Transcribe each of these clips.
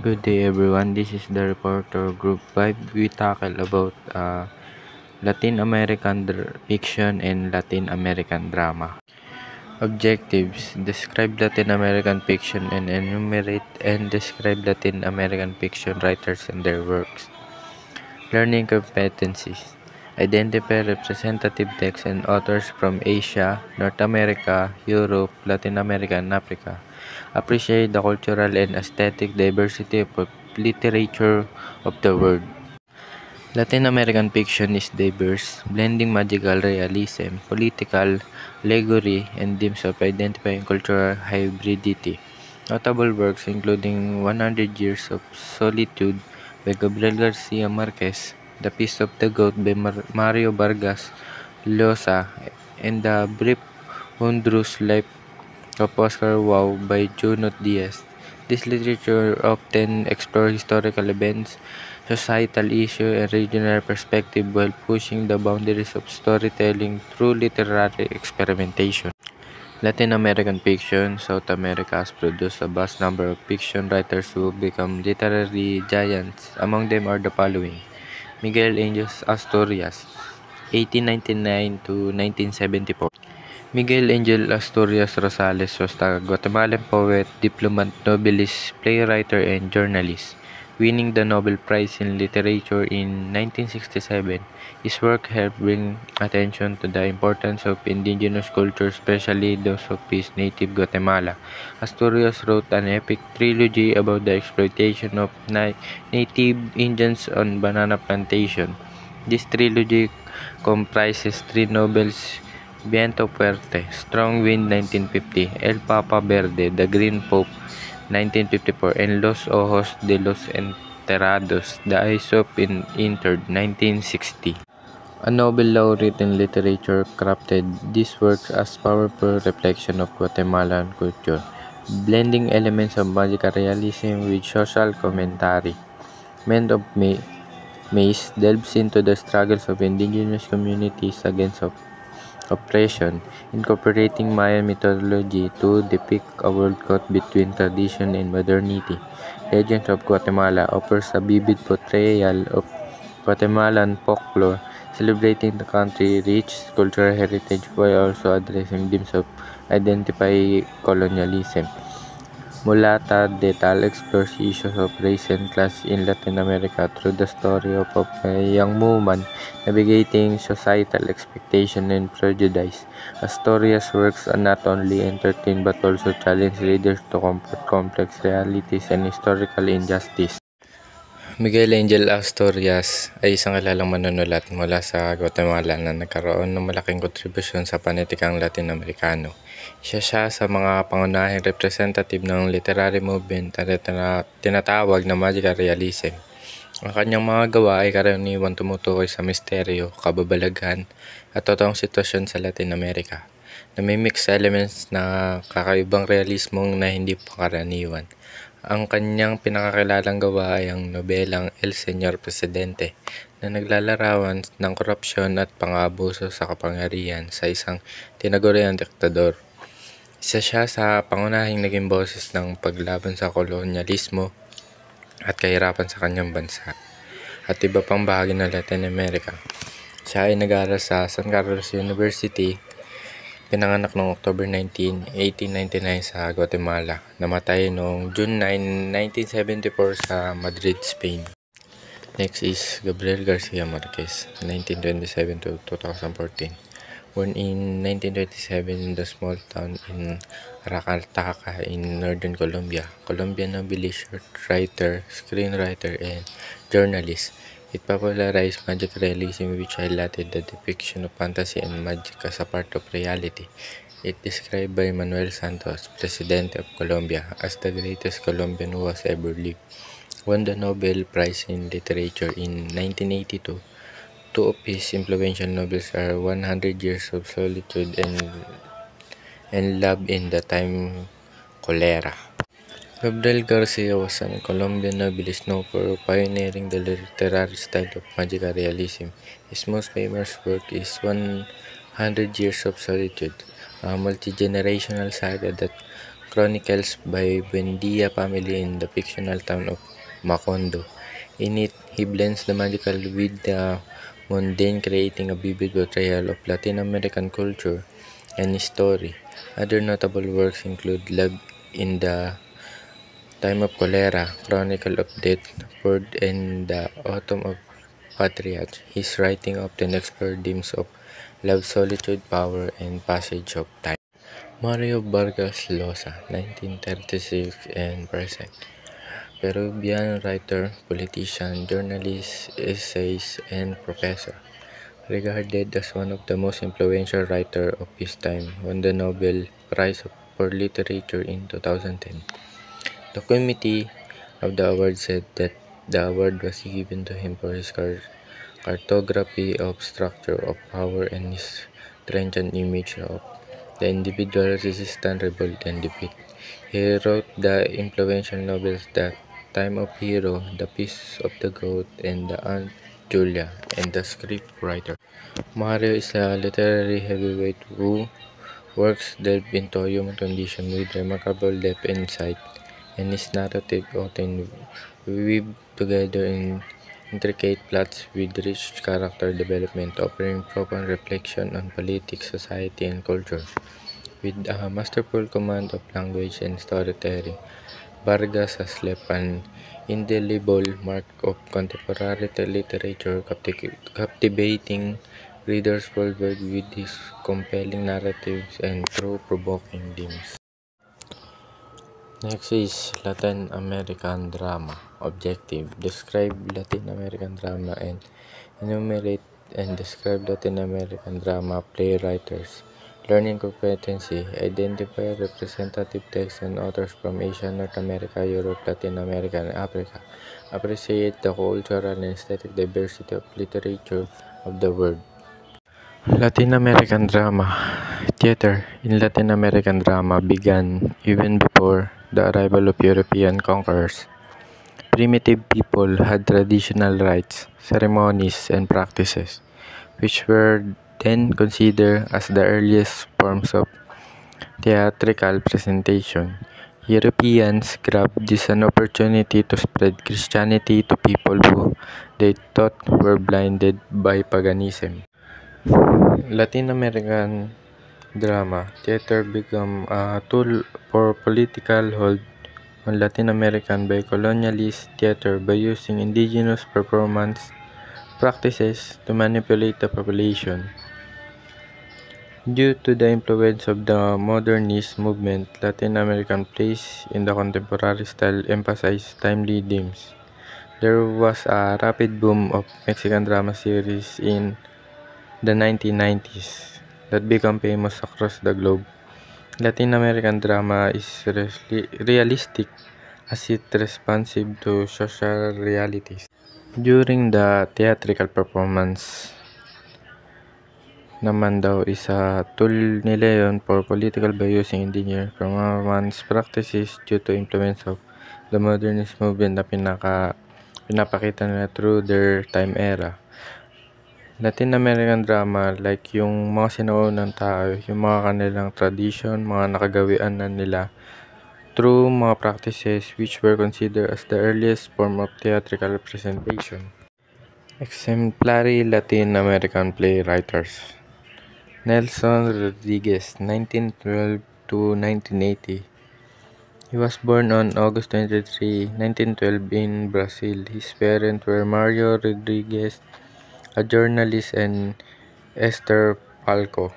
Good day everyone, this is the reporter group 5. We tackle about Latin American fiction and Latin American drama. Objectives: describe Latin American fiction and enumerate and describe Latin American fiction writers and their works. Learning competencies: identify representative texts and authors from Asia, North America, Europe, Latin America, and Africa. Appreciate the cultural and aesthetic diversity of literature of the world. Latin American fiction is diverse, blending magical realism, political allegory, and themes of identifying cultural hybridity. Notable works including 100 Years of Solitude by Gabriel Garcia Marquez, The Feast of the Goat by Mario Vargas Llosa, and The Brief Wondrous Life of Oscar Wilde by Junot Diaz. This literature often explores historical events, societal issues, and regional perspective while pushing the boundaries of storytelling through literary experimentation. Latin American fiction: South America has produced a vast number of fiction writers who have become literary giants. Among them are the following: Miguel Angel Asturias, 1899 to 1974. Miguel Angel Asturias Rosales was a Guatemalan poet, diplomat, novelist, playwright, and journalist. Winning the Nobel Prize in Literature in 1967, his work helped bring attention to the importance of indigenous culture, especially those of his native Guatemala. Asturias wrote an epic trilogy about the exploitation of native Indians on banana plantation. This trilogy comprises three novels: Viento Fuerte, Strong Wind 1950, El Papa Verde, The Green Pope 1954, and Los Ojos de los Enterados, The Eyes of Interred 1960. A Nobel laureate in literature crafted these works as powerful reflection of Guatemalan culture, blending elements of magical realism with social commentary. Men of Maze delves into the struggles of indigenous communities against oppression, incorporating Mayan mythology to depict a world caught between tradition and modernity. Legends of Guatemala offers a vivid portrayal of Guatemalan folklore, celebrating the country's rich cultural heritage while also addressing themes of identify colonialism. Mulata de Tal explores issues of race and class in Latin America through the story of a young woman navigating societal expectation and prejudice. Asturias' works not only entertain but also challenge readers to confront complex realities and historical injustice. Miguel Angel Asturias ay isang kilalang manunulat mula sa Guatemala na nagkaroon ng malaking kontribusyon sa panitikang Latin-Amerikano. Isa siya sa mga pangunahing representative ng literary movement na tinatawag na magical realism. Ang kanyang mga gawa ay karaniwang tumutukoy sa misteryo, kababalaghan, at totoong sitwasyon sa Latin America, na may mixed elements na kakaibang realismong na hindi pangkaraniwan. Ang kanyang pinakakilalang gawa ay ang nobelang El Señor Presidente, na naglalarawan ng korupsyon at pang-aabuso sa kapangyarihan sa isang tinaguriang diktador. Isa siya sa pangunahing naging boses ng paglaban sa kolonyalismo at kahirapan sa kanyang bansa at iba pang bahagi ng Latin America. Siya ay nag-aaral sa San Carlos University. Pinanganak noong October 19, 1899 sa Guatemala. Namatay noong June 9, 1974 sa Madrid, Spain. Next is Gabriel Garcia Marquez, 1927 to 2014. Born in 1927 in the small town in Aracataca in northern Colombia. Colombian novelist, writer, screenwriter, and journalist. It popularized magic realism, which highlighted the depiction of fantasy and magic as a part of reality. It described by Manuel Santos, President of Colombia, as the greatest Colombian who has ever lived. Won the Nobel Prize in Literature in 1982. Two of his influential novels are 100 Years of Solitude and Love in the Time Cholera. Gabriel Garcia was a Colombian novelist known for pioneering the literary style of magical realism. His most famous work is 100 Years of Solitude, a multi-generational saga that chronicles by Buendia family in the fictional town of Macondo. In it, he blends the magical with the mundane, creating a vivid portrayal of Latin American culture and history. Other notable works include Love in the Time of Cholera, Chronicle of Death, Poured in the Autumn of Patriarch. His writing often explores themes of love, solitude, power, and passage of time. Mario Vargas Llosa, 1936 and present. Peruvian writer, politician, journalist, essayist, and professor. Regarded as one of the most influential writers of his time, won the Nobel Prize for Literature in 2010. The committee of the award said that the award was given to him for his cartography of structure of power and his stringent image of the individual resistance, revolt, and defeat. He wrote the influential novels The Time of Hero, The Peace of the Goat, and The Aunt Julia, and the scriptwriter. Mario is a literary heavyweight who works delve into human condition with remarkable depth and insight, and his narrative often weave together in intricate plots with rich character development, offering profound reflection on politics, society, and culture. With a masterful command of language and storytelling, Vargas has left an indelible mark of contemporary literature, captivating readers worldwide with his compelling narratives and thought-provoking themes. Next is Latin American drama. Objective: describe Latin American drama and enumerate and describe Latin American drama playwriters. Learning competency: identify representative texts and authors from Asia, North America, Europe, Latin America, and Africa. Appreciate the cultural and aesthetic diversity of literature of the world. Latin American drama. Theater in Latin American drama began even before the arrival of European conquerors. Primitive people had traditional rites, ceremonies, and practices, which were then considered as the earliest forms of theatrical presentation. Europeans grabbed this an opportunity to spread Christianity to people who they thought were blinded by paganism. Latin American drama theater became a tool for political hold on Latin American by colonialist theater by using indigenous performance practices to manipulate the population. Due to the influence of the modernist movement, Latin American plays in the contemporary style emphasize timely themes. There was a rapid boom of Mexican drama series in the 1990s that became famous across the globe. Latin American drama is realistic as it responsive to social realities. During the theatrical performance naman daw is a tool nila yon for political by using indigenous performance practices due to influence of the modernist movement na pinapakita nila through their time era. Latin American drama, like yung mga sinaunang tao, yung mga kanilang tradition, mga nakagawian na nila through mga practices which were considered as the earliest form of theatrical representation. Exemplary Latin American playwriters. Nelson Rodriguez, 1912 to 1980. He was born on August 23, 1912 in Brazil. His parents were Mario Rodriguez, a journalist, and Esther Falco.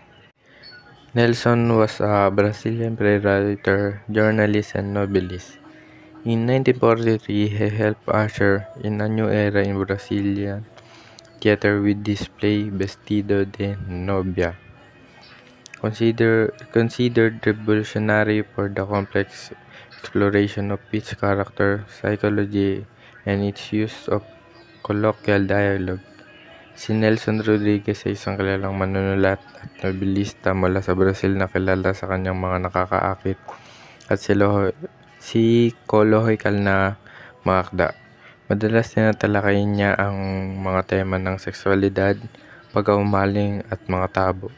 Nelson was a Brazilian playwright, journalist, and novelist. In 1943, he helped usher in a new era in Brazilian theater with his play Vestido de Novia. Considered revolutionary for the complex exploration of its character, psychology, and its use of colloquial dialogue. Si Nelson Rodriguez ay isang kilalang manunulat at nobelista mula sa Brazil na kilala sa kanyang mga nakakaakit at psychological na mga akda. Madalas tinatalakayin niya ang mga tema ng sexualidad, pagkaumaling at mga tabo.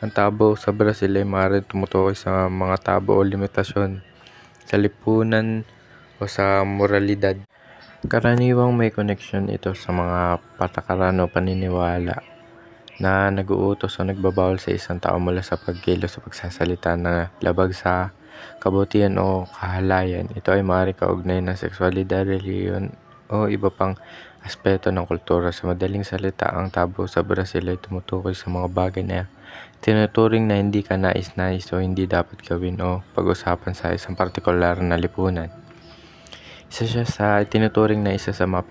Ang tabo sa Brazil ay maaaring tumutukoy sa mga tabo o limitasyon sa lipunan o sa moralidad. Karaniwang may koneksyon ito sa mga patakaran o paniniwala na nag-uutos o nagbabawal sa isang tao mula sa pagkilos o pagsasalita na labag sa kabutihan o kahalayan. Ito ay maaaring kaugnay ng sexualidad, reliyon o iba pang aspeto ng kultura. Sa madaling salita, ang tabu sa Brazil ay tumutukoy sa mga bagay na tinuturing na hindi ka nais-nais o hindi dapat gawin o pag-usapan sa isang partikular na lipunan. Isa siya sa tinuturing na isa sa mga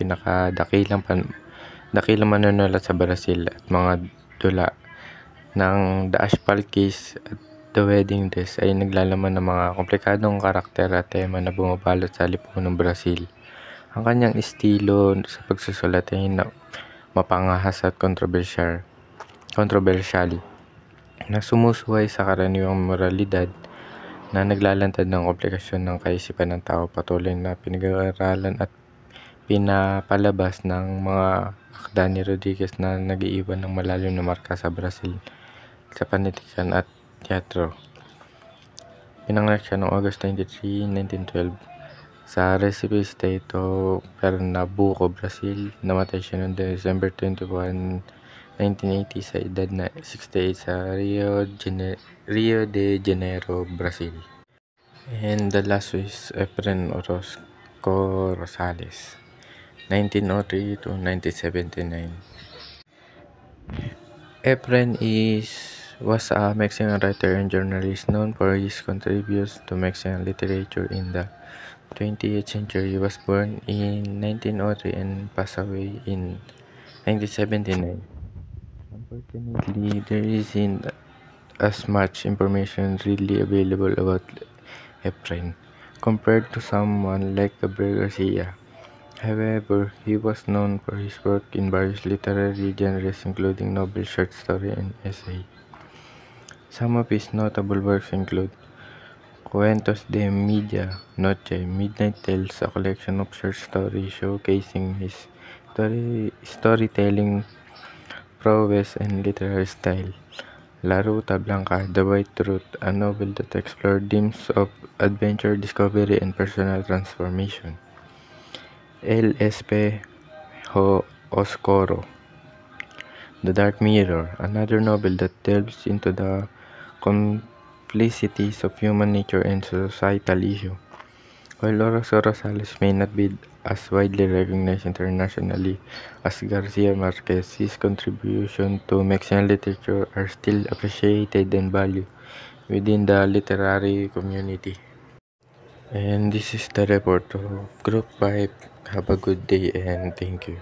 dakilang manunulat sa Brazil at mga dula ng The Asphalt Kiss at The Wedding Dress ay naglalaman ng mga komplikadong karakter at tema na bumabalot sa lipunang Brazil. Ang kanyang estilo sa pagsusulat ay mapangahas at kontrobersyal na sumusuway sa karaniwang moralidad na naglalantad ng komplikasyon ng kaisipan ng tao, patuloy na pinag-aaralan at pinapalabas ng mga akda ni Rodriguez na nag-iiwan ng malalim na marka sa Brazil sa panitikan at teatro. Pinanganak siya noong August 23, 1912 sa Recife State o Pernambuco, Brazil. Namatay siya noong December 21, 1980 sa edad na 68 sa Rio de Janeiro, Brazil. And the last is Efren Orozco Rosales, 1903 to 1979. Efren was a Mexican writer and journalist known for his contributions to Mexican literature in the 20th century. He was born in 1903 and passed away in 1979. Unfortunately, there isn't as much information readily available about Efren compared to someone like Gabriel Garcia. However, he was known for his work in various literary genres including novel, short story, and essay. Some of his notable works include Cuentos de Media Noche, Midnight Tales, a collection of short stories showcasing his storytelling prowess and literary style. La Ruta Blanca, The White Truth, a novel that explored themes of adventure, discovery, and personal transformation. El Espejo Oscuro, The Dark Mirror, another novel that delves into the complicities of human nature and societal issues. While Orozco Rosales may not be as widely recognized internationally as Garcia Marquez, his contributions to Mexican literature are still appreciated and valued within the literary community. And this is the report of Group 5. Have a good day and thank you.